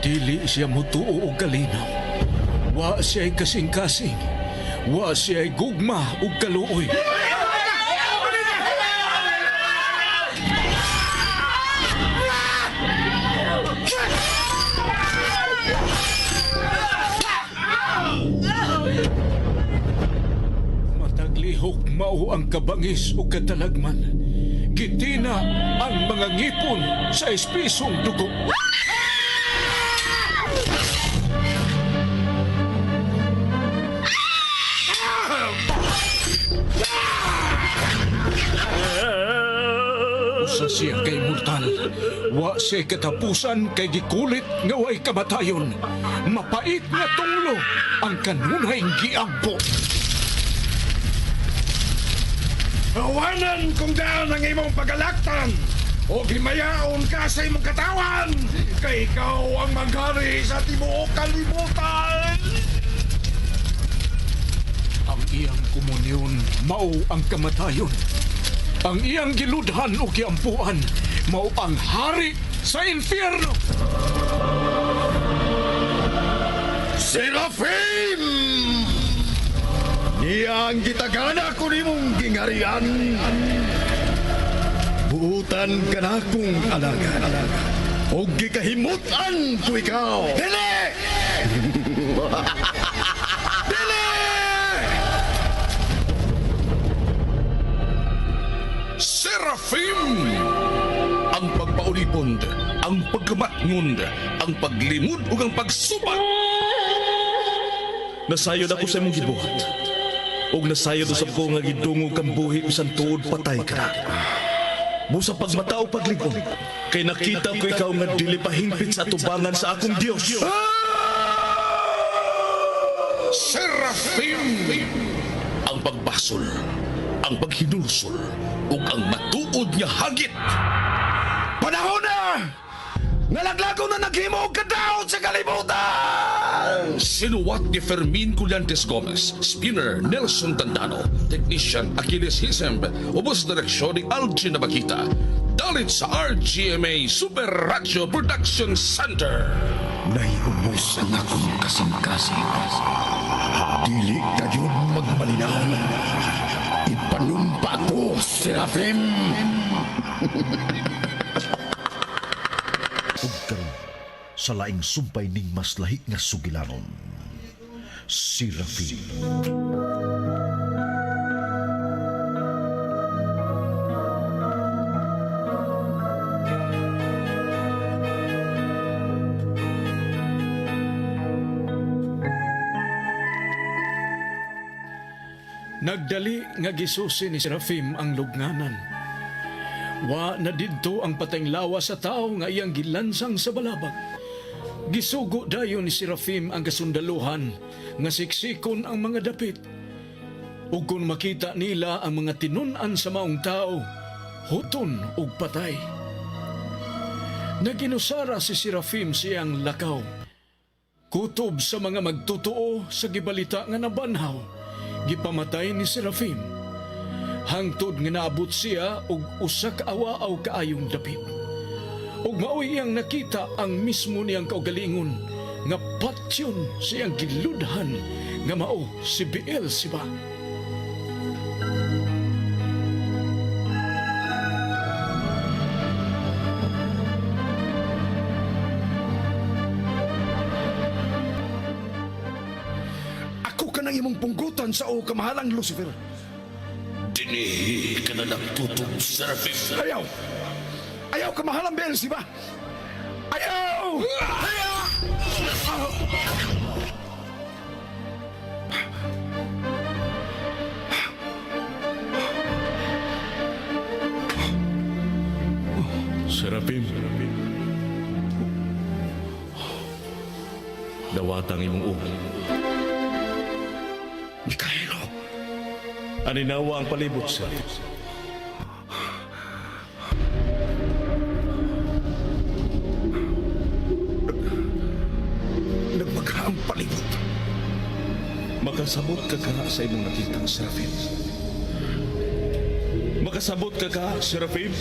Dili siya mutuo og kalinaw. Wa siya'y kasing-kasing. Wa siya'y gugma ug kaluoy. Mataglihok mao ang kabangis ug katalagman. Gitina ang mga ngipon sa espisong dugo. Usa siya kay mortal. Wa siya katapusan kay gikulit nga way kamatayon. Mapait nga tunglo ang kanunay giampo. Awanan kung daan ang imong pagalaktan o gimayaon ka sa imong katawan kay ikaw ang maghari sa tibuok kalibutan. Ang iyang komunyon mao ang kamatayon. Ang iyang giludhan o giampuan mao ang hari sa infierno. Serafim! Iya ang gitagana ko nimong gingarian. Buutan ka na kong alaga. O gikahimutan ko ikaw. Dili! Dili! Serafim! Ang pagpaulipon, ang pagkamatngon, ang paglimod ug ang pagsubat. Nasayod ako sa imong gibuhat. Og nasayod usab ko nga gidungog kang buhi bisan tuod patay ka na. Busa pagmatao pagligon, kay nakita ko ikaw nga dili pahingpit sa tubangan sa akong Dios. Serafim! Ang pagbasol, ang paghinulsol, ug ang matuod nga hagit. Panahon na! Nalaglago na naghimo og kadaot sa kalibutan! Sinuwat ni Fermin Collantes Gomez, spinner Nelson Tandano, technician Achilles Hisemb, ubos direksyon ni Algin Nabakita. Dalit sa RGMA Super Radio Production Center. Naiubos ang akong kasing-kasing. Dili kayo magmalinaw. Ipanumpa ko, Serafim! Ug karon sa laing sumpay ning mas lahi nga sugilanon, Serafim. Nagdali nga gisusi ni Serafim ang lugnanan. Wa na didto ang patayng lawa sa tao nga iyang gilansang sa balabag. Gisugo dayon ni Serafim ang kasundaluhan nga siksikon ang mga dapit. Ug kung makita nila ang mga tinun-an sa maong tao, huton ug patay. Naginusara si Serafim siyang lakaw. Kutob sa mga magtutuo sa gibalita nga nabanhaw, gipamatay ni Serafim. Hangtod nga naabot siya og usa ka awaaw kaayong dapit. Ug maoy iyang nakita ang mismo niyang kaugalingon nga patyon siyang giludhan nga mao si Beelzebub. Ako ka nang imong punggutan sa o kamahalang Lucifer. Dinihi ka na nagtutob, Serafim. Ayaw! Ayaw kamahalang Beelzebub! Ayaw! Ayaw! Serafim. Dawatang imong ulo. Mikaelo! Aninawa ang palibot, sir. Nagmagha ang palibot. Makasabot ka ka sa imong nakita, Serafim. Makasabot ka ka, Serafim.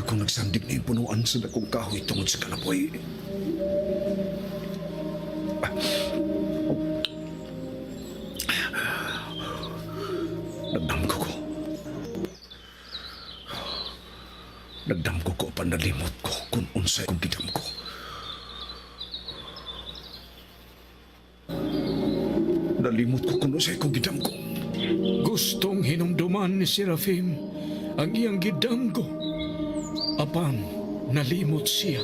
ako nagsandig ni punuan sa dakong kahoy tungod sa kalaboy. Nagdamgo ko. Nagdamgo ko panalimot ko kung unsay kong gidamgo. Nalimot ko kung unsay kong gidamgo. Gustong hinumduman ni Serafim ang iyang gidamgo. Apan, nalimot siya.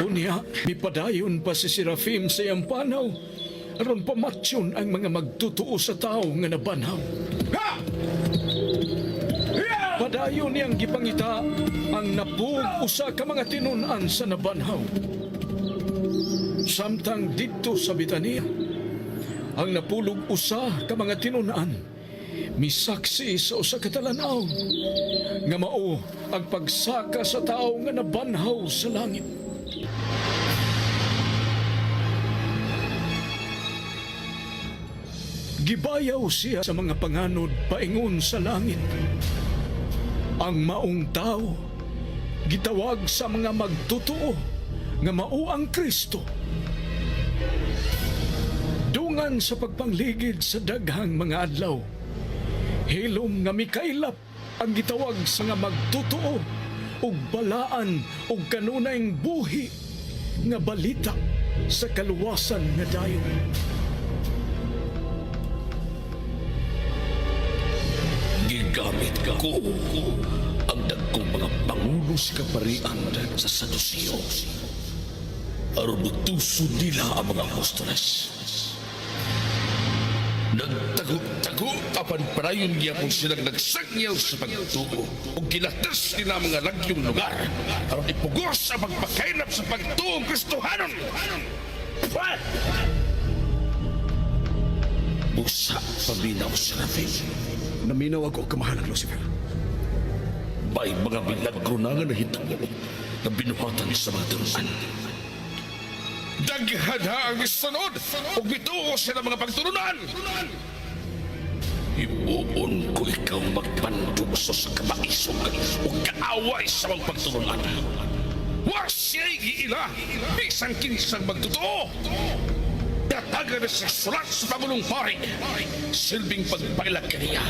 Unya, mipadayon pa si Serafim sa iyang panaw aron pamatsyon ang mga magtutuo sa tao nga nabanhaw. Padayon niyang gipangita ang napug usa ka mga tinunan sa nabanhaw. Samtang dito sa Betania, ang napulog usa ka mga tinunan misaksi sa usa ka talanaw nga mao ang pagsaka sa tao nga nabanhaw sa langit. Gibayaw siya sa mga panganod paingon sa langit. Ang maong tao gitawag sa mga magtutuo nga mao ang Kristo. Dungan sa pagpangligid sa daghang mga adlaw, hilom nga mikaylap ang gitawag sa nga magtutuo ug balaan ug kanunayng buhi nga balita sa kaluwasan nga dayon. Gigamit ko ang dagkong mga pangulo sa kaparian sa Saduceo aron butuso nila ang mga apostoles. Nagtago-tago apan parayon niya kung silang nagsangyaw sa pagtuo o gilatas nila mga lagyong lugar aron ipugos ang pagpakainap sa pagtuong Kristohanon. Busa paminaw sa Serafim. Naminaw ako, kamahalang Lucifer. May mga milagro na nga nahitabo na binuhatan sa mga turuan. Daghan ha ang isunod o bituo sila mga pagturunan. Ibuon ko ikaw magpandukso sa kabaisog o kaaway sa mga pagturunan. Wa siya'y giila, bisang kinisang magtotoo. Dataga na sa sulat sa Pangulong Pari, silbing pagpailag kaniya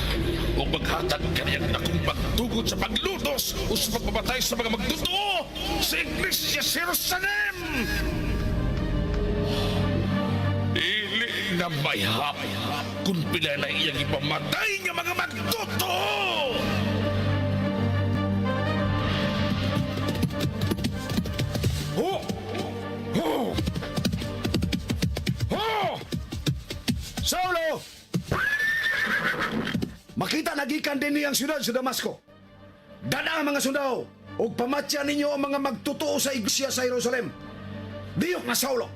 o maghatag kaniyang akong pagtugod sa paglutos o sa pagpabatay sa mga magtotoo sa Iglesia sa Jerusalem. Ili na mayhap kung pila na iyang ipamatay ng mga magtotoo. Ho! Ho! Saulo! Makita nagikan din niyang siyudad sa Damasco. Dada ang mga sundao o pamatya ninyo ang mga magtutuo sa iglesia sa Jerusalem. Diyok na Saulo!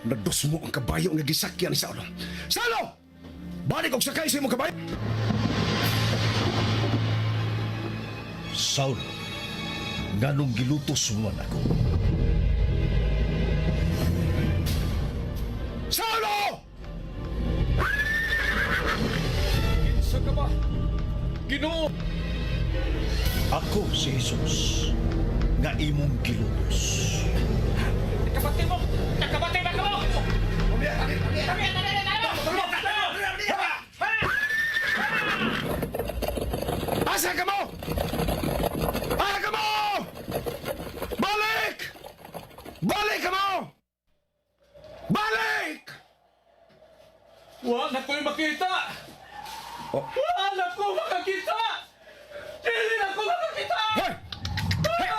Nados mo ang kabayo nga gisakyan ni Saulo. Saulo! Balik og sakay sa imong kabayo! Saulo, nganong gilutos mo man ako? Saulo! Kinsa ka ba? Ginoo! Ako si Jesus, nga imong gilutos. Kapatid mo! Kapatid mo! Asa ka mo? Asa ka mo? Balik! Balik ka mo! Balik! Wala ko'y makita! Wala ko makakita! Dili na ko makakita! Hoy! Hey!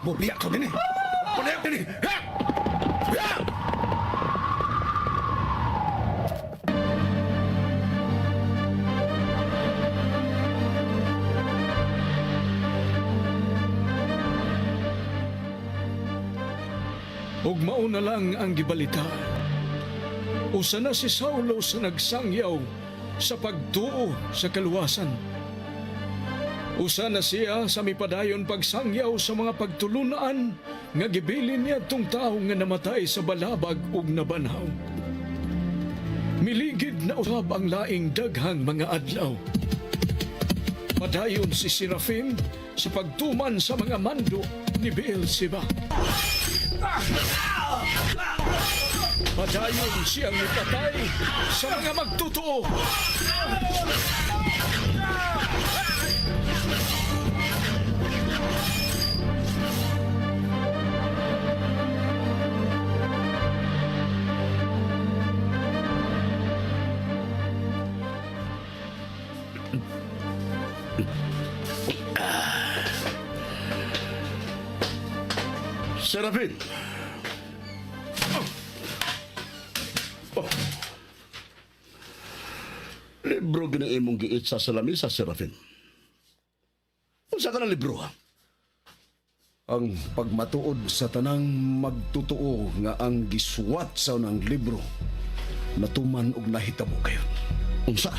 Bubiyak ko din eh! Bubiyak din eh! Ha! Ha! Ug mauna lang ang gibalita. Usa na si Saulo sa nagsangyaw sa pagtuo sa kaluwasan. Usa na siya sa mipadayon pagsangyaw sa mga pagtulunan nga gibilin niya tong tao nga namatay sa balabag ug nabanhaw. Miligid na usab ang laing daghang mga adlaw. Padayon si Serafim sa pagtuman sa mga mando ni Beelzebub. Padayon siyang ipatay sa mga magtotoo. Serafin! Libro gini imong giit sa lamisa, Serafin. Unsa ka na libro, ha? Ang pagmatuod sa tanang magtotoo nga ang gisuwat sa unang libro natuman og nahitabo kayo. Unsa?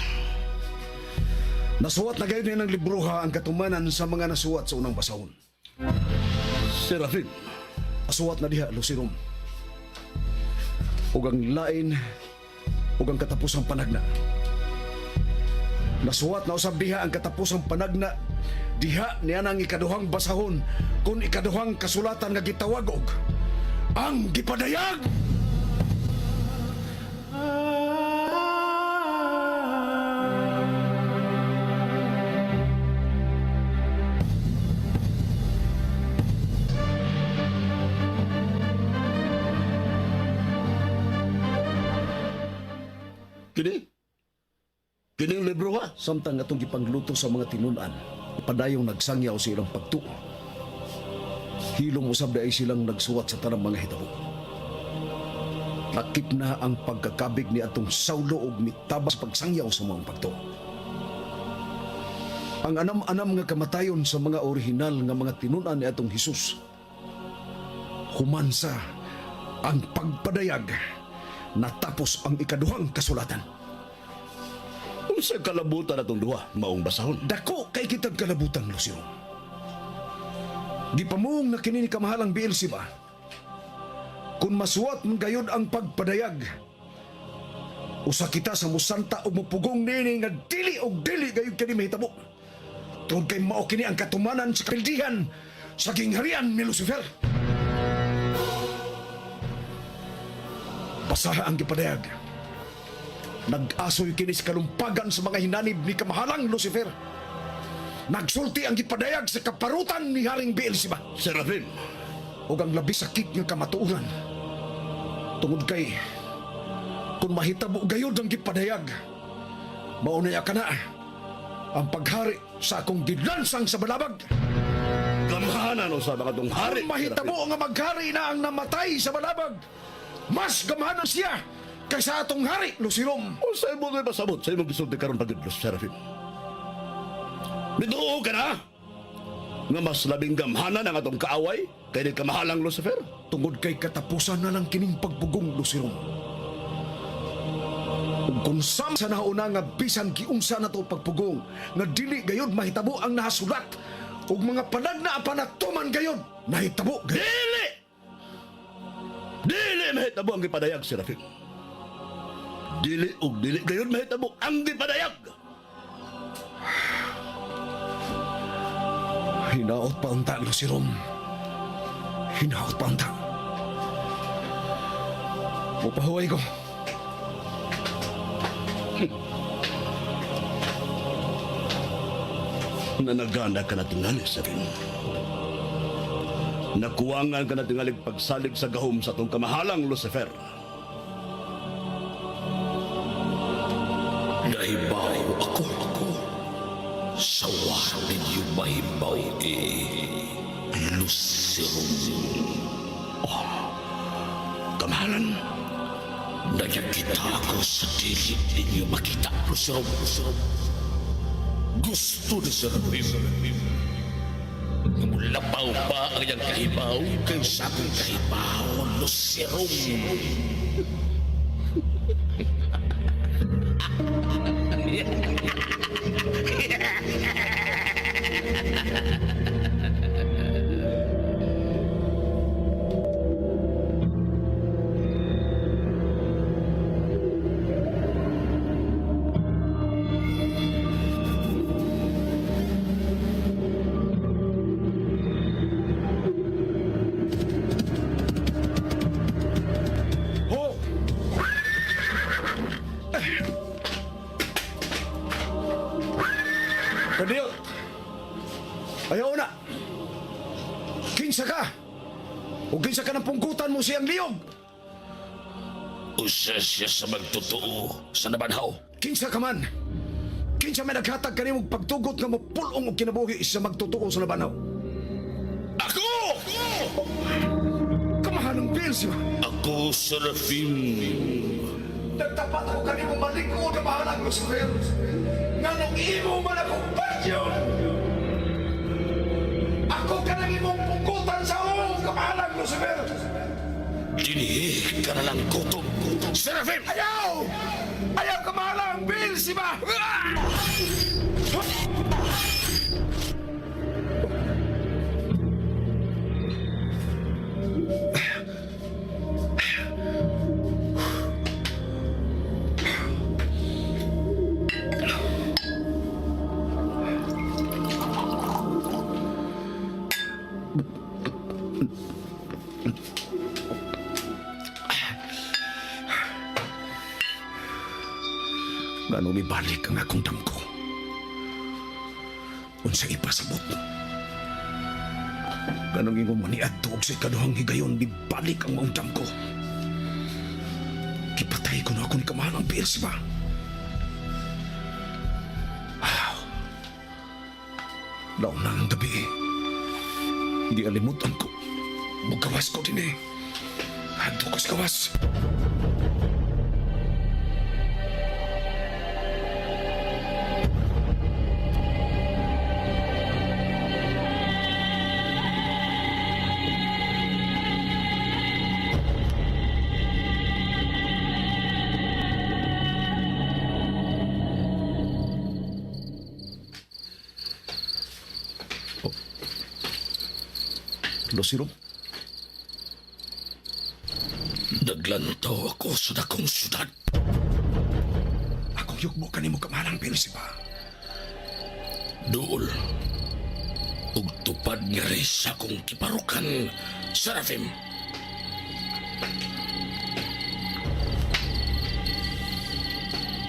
Nasuwat na gayon ng libro ha ang katumanan sa mga nasuwat sa unang basahon. Serafin, Nasuwat na diha, Lucirom. Ug ang lain ug ang katapusang panagna. Nasuwat na usab diha ang katapusang panagna diha niya nang ikaduhang basahon kung ikaduhang kasulatan nga gitawag og ang gipadayag. kining libro, ha? Samtang atong gipangluto sa mga tinunan, padayong nagsangyaw sa ilang pagtuo. Hilom usab ay silang nagsuwat sa tanang mga hitabo. Nakip na ang pagkakabig ni atong Saulo ug mitabas pagsangyaw sa mga pagtuo. Ang anam-anam nga kamatayon sa mga orihinal nga mga tinunan ni atong Hesus. Humansa ang pagpadayag natapos ang ikaduhang kasulatan. Unsa kalabutan atong duha, maong basahon? Dako kay kitag kalabutan, Lucio. Gipamuong na kini ni kamahalang Beelzebub. Kung masuwat mong gayod ang pagpadayag, usa kita sa musanta o mupugong nini nga dili og dili gayod kini mahitabo. Tungod kay mao kini ang katumanan sa kapildihan sa gingharian ni Lucifer. Basaha ang gipadayag. Nag-asoy kini sa kalumpagan sa mga hinanib ni kamahalang Lucifer. Nagsulti ang gipadayag sa kaparutan ni Haring Beelzebub. Serafin, O ang labis sakit nga kamatuuran. Tungod kay, kung mahitabo gayod ang gipadayag, maunaya ka na ang paghari sa akong gilansang sa balabag. gamhanan sa mga tong hari. Kung mahitabo nga maghari na ang namatay sa balabag, mas gamhanan siya kaysa atong hari, Lucirom. O sa imo ngay pasabot sa imong gisulti karon pagidlos, Serafin. Bituo ka na nga mas labing gamhanan ang atong kaaway kay ni kamahalang Lucifer. Tungod kay katapusan na lang kining pagpugong, Lucirom. Ug kung sam sa nauna nga bisan giunsa na to pagpugong, nga dili gayod mahitabo ang nahasulat, ug mga panagna panatuman gayod, nahitabo gayod. Dili! Dili mahitabo ang gipadayag, Serafin. Dili ug dili gayon mahitabo ang gipadayag. Hinaot pa unta, Lucirom. Hinaot pa unta. Upahuay ko. Nanagana ka na tingali, Serafin. Nakuwangan ka na tingalig pagsalig sa gahom sa tong kamahalang Lucifer. Naibaw ako. Sawa ninyo mahibaw Lucirum. Kamahalan, Nagkita ako sa dilig ninyo makita Lucirum. Gusto ni Serafim. Labaw pa ang iyang kahibaw kay sa akong kahibaw, Lucirum. Ho! Kadiyot! Ayaw na! Kinsa ka! O kinsa ka ng pungkutan mo siyang liyog! Usa siya sa magtotoo sa nabanhaw. Kinsa ka man! Kinsa may naghatag ka nimong pagtugot nga mapulong o kinabuhi sa magtotoo sa labanaw! Ako! Kamahanang Beelzebub! Ako, Serafim. Nagtapat ako kanimo malikod na bahalang Lucifer! Nga nung imo man akong pasyon! Ako ka nang imong pungkutan sa umong kamahalang Lucifer! Dinihi ka na lang kutob. Serafim! Ayaw! Ayaw kamahalang Beelzebub! Ngano mibalik ang akong damko. Unsa ipasabot. Ganong ingon mo ni Adto og sa ikaduhang higayon mibalik ang maong damko. Kipatay ko na ako ni kamahalang Beelzebub. Laon na ang gabi. Hindi alimutan ko. Magawas ko din eh. Hadto ko sa gawas. Losiro? Naglantaw ako sa dakong syudad. Ako yugmo kanimo kamahalang Beelzebub. Duol. Ug tupad nga rin sa akong kiparukan, Serafim.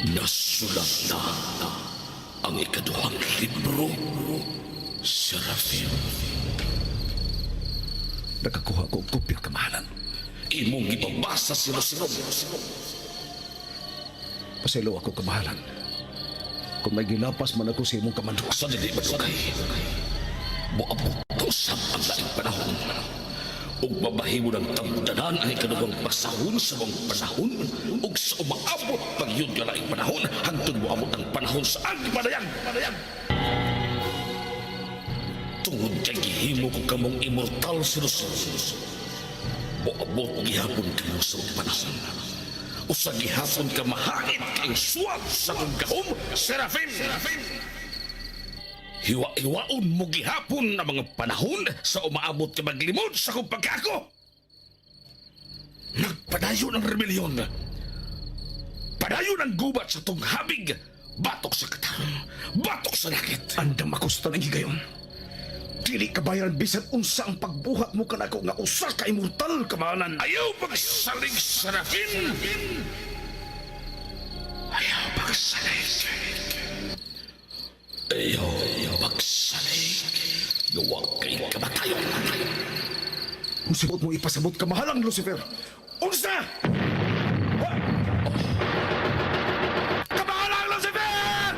Nasulat na ang ikaduhang libro, Serafim. Nakakuha ko og kopya kamahalan. Imong gipabasa si Rosiro. Paselo ako kamahalan. Kung may gilapas man ako sa imong kamando. Sa dili madugay. Buabot kusap ang laing panahon. Ug mabahimo ng tamdanan ang ikaduhang pasahon sa mga panahon. Ug sa umaabot pag yun nga laing panahon, hangtod moabot ang panahon sa agpadayag. Tungod kay gihimo ko kamong immortal si Rosiro. Buabot gihapon kayo sa mga panahon. Usa gihapon ka mahangit kayong suwag sa kong gahom, Serafim! Hiwa-hiwaon mo gihapon ang mga panahon sa umaabot ka maglimod sa kong pagkako. Nagpadayon ang rebelyon. Padayon ang gubat sa tong habig. Batok sa katarong. Batok sa lakit. Andam ako sa tanang higayon. Dili kabayaran bisan unsa ang pagbuhat mo kanako nga usa ka immortal kamahalan. Ayaw pagsalig, Serafim! Ayaw pagsalig. Ayaw pagsalig. Luwag kay kamatayon. Kung mo ipasabot kamahalang Lucifer. Unsa? Kamahalang Lucifer!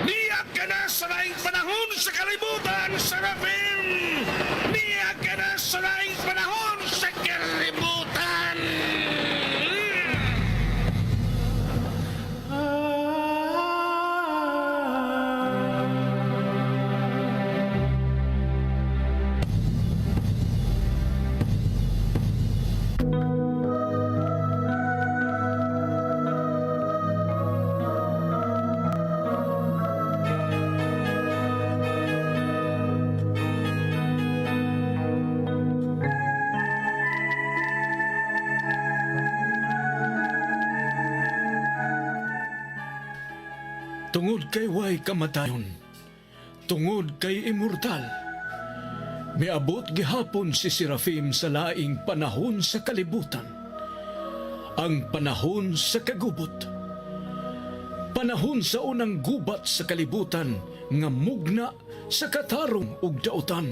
Niyag ka na sa laing panahon sa kalibutan, Serafim! Niyag ka na sa laing panahon sa kalibutan! Tungod kay way kamatayon, tungod kay immortal, miabot gihapon si Serafim sa laing panahon sa kalibutan, ang panahon sa kagubot. Panahon sa unang gubat sa kalibutan nga mugna sa katarong ug dautan.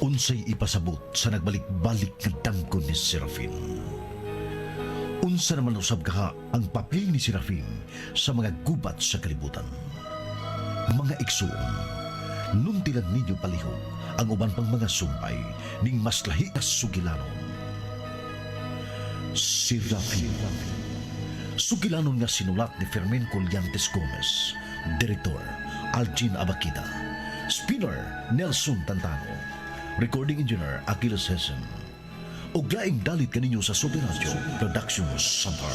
Unsay ipasabot sa nagbalik-balik nga dangkon ni Serafim. Unsa naman usab kaha ang papel ni Serafim sa mga gubat sa kalibutan. Mga igsoon, nuntilan ninyo palihog ang uban pang mga sumpay ning mas lahi na sugilanon. Serafim. Sugilanon nga sinulat ni Fermin Colliantes Gomez, Direktor Algin Abakida, Spinner Nelson Tantano, Recording Engineer Achilles Hessen, ug laing dalit kaninyo sa Super Radio Productions Center.